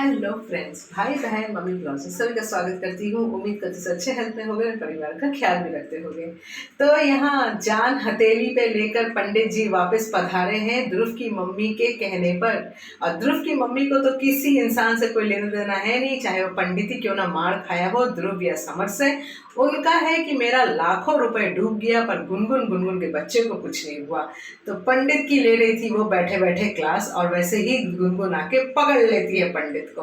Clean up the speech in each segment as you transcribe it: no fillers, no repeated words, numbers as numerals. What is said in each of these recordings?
Hello friends, भाई बहन mummy blog से सभी का स्वागत करती हूँ। उम्मीद करती हूँ अच्छे हेल्थ में होंगे और परिवार का ख्याल भी रखते होंगे। तो यहाँ जान हथेली पे लेकर पंडित जी वापस पधारे हैं ध्रुव की मम्मी के कहने पर। और ध्रुव की मम्मी को तो किसी इंसान से कोई लेना देना है नहीं, चाहे वो पंडित ही क्यों ना मार खाया हो ध्रुव या समर से। उनका है कि मेरा लाखों रुपए डूब गया पर गुनगुन गुनगुन के बच्चे को कुछ नहीं हुआ। तो पंडित की ले रही थी वो बैठे बैठे क्लास, और वैसे ही गुनगुन आके पकड़ लेती है पंडित को।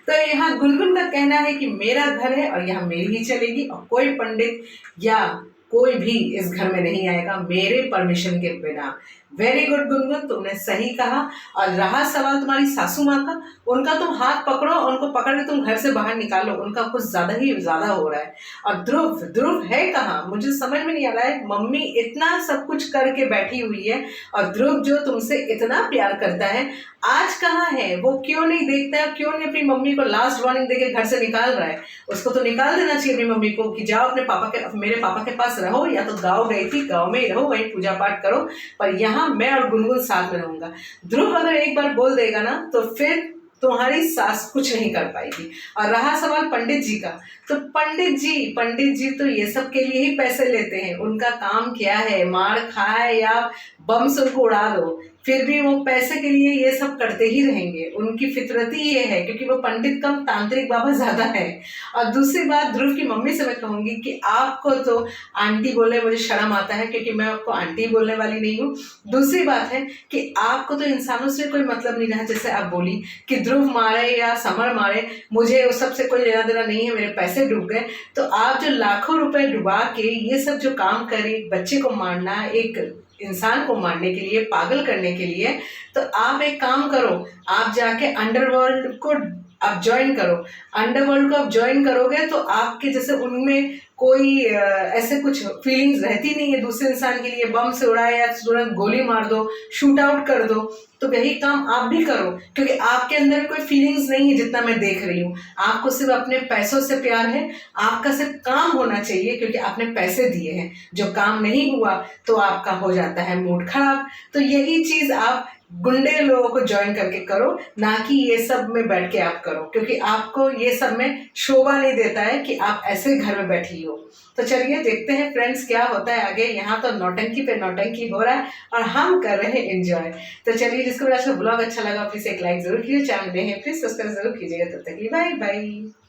तो यहाँ गुनगुन का कहना है कि मेरा घर है और यहाँ मेरी ही चलेगी, और कोई पंडित या कोई भी इस घर में नहीं आएगा मेरे परमिशन के बिना। वेरी गुड गुनगुन, तुमने सही कहा। और रहा सवाल तुम्हारी सासू माँ का, उनका तुम हाथ पकड़ो, उनको पकड़ के तुम घर से बाहर निकालो, उनका कुछ ज्यादा ही ज्यादा हो रहा है। और ध्रुव ध्रुव है कहाँ, मुझे समझ में नहीं आ रहा है। मम्मी इतना सब कुछ करके बैठी हुई है और ध्रुव जो तुमसे इतना प्यार करता है आज कहाँ है? वो क्यों नहीं देखता है? क्यों नहीं अपनी मम्मी को लास्ट वार्निंग देके घर से निकाल रहा है? उसको तो निकाल देना चाहिए अपनी मम्मी को कि जाओ अपने पापा के, मेरे पापा के पास रहो, या तो गाँव गई थी गाँव में ही रहो, वहीं पूजा पाठ करो, पर यहाँ मैं और गुनगुन साथ में रहूंगा। ध्रुव अगर एक बार बोल देगा ना तो फिर तुम्हारी सास कुछ नहीं कर पाएगी। और रहा सवाल पंडित जी का, तो पंडित जी तो ये सब के लिए ही पैसे लेते हैं। उनका काम क्या है? मार खाए या बम से उनको उड़ा दो, फिर भी वो पैसे के लिए ये सब करते ही रहेंगे। उनकी फितरत ही ये है, क्योंकि वो पंडित कम तांत्रिक बाबा ज्यादा है। और दूसरी बात, ध्रुव की मम्मी से मैं कहूंगी कि आपको तो आंटी बोलने मुझे शर्म आता है, क्योंकि मैं आपको आंटी बोलने वाली नहीं हूँ। दूसरी बात है कि आपको तो इंसानों से कोई मतलब नहीं रहा। जैसे आप बोली कि ध्रुव मारे या समर मारे, मुझे उस सब से कोई लेना देना नहीं है, मेरे पैसे डूब गए। तो आप जो लाखों रुपए डुबा के ये सब जो काम करी, बच्चे को मारना, एक इंसान को मारने के लिए, पागल करने के लिए, तो आप एक काम करो, आप जाके अंडरवर्ल्ड को आप ज्वाइन करो। अंडरवर्ल्ड को आप ज्वाइन करोगे तो आपके जैसे उनमें कोई ऐसे कुछ फीलिंग्स रहती नहीं है दूसरे इंसान के लिए। बम से उड़ाए या तुरंत गोली मार दो, शूट आउट कर दो, तो यही काम आप भी करो, क्योंकि आपके अंदर कोई फीलिंग्स नहीं है जितना मैं देख रही हूँ। आपको सिर्फ अपने पैसों से प्यार है। आपका सिर्फ काम होना चाहिए, क्योंकि आपने पैसे दिए हैं। जो काम नहीं हुआ तो आपका हो जाता है मूड खराब। तो यही चीज आप गुंडे लोगों को ज्वाइन करके करो, ना कि ये सब में बैठ के आप करो, क्योंकि आपको ये सब में शोभा नहीं देता है कि आप ऐसे घर में बैठी हो। तो चलिए देखते हैं फ्रेंड्स क्या होता है आगे। यहाँ तो नौटंकी पे नौटंकी हो रहा है और हम कर रहे हैं एंजॉय। तो चलिए, जिसको आज का ब्लॉग अच्छा लगा प्लीज एक लाइक जरूर कीजिए, चैनल नए हैं प्लीज सब्सक्राइब जरूर कीजिएगा। तब तक के लिए बाय बाय।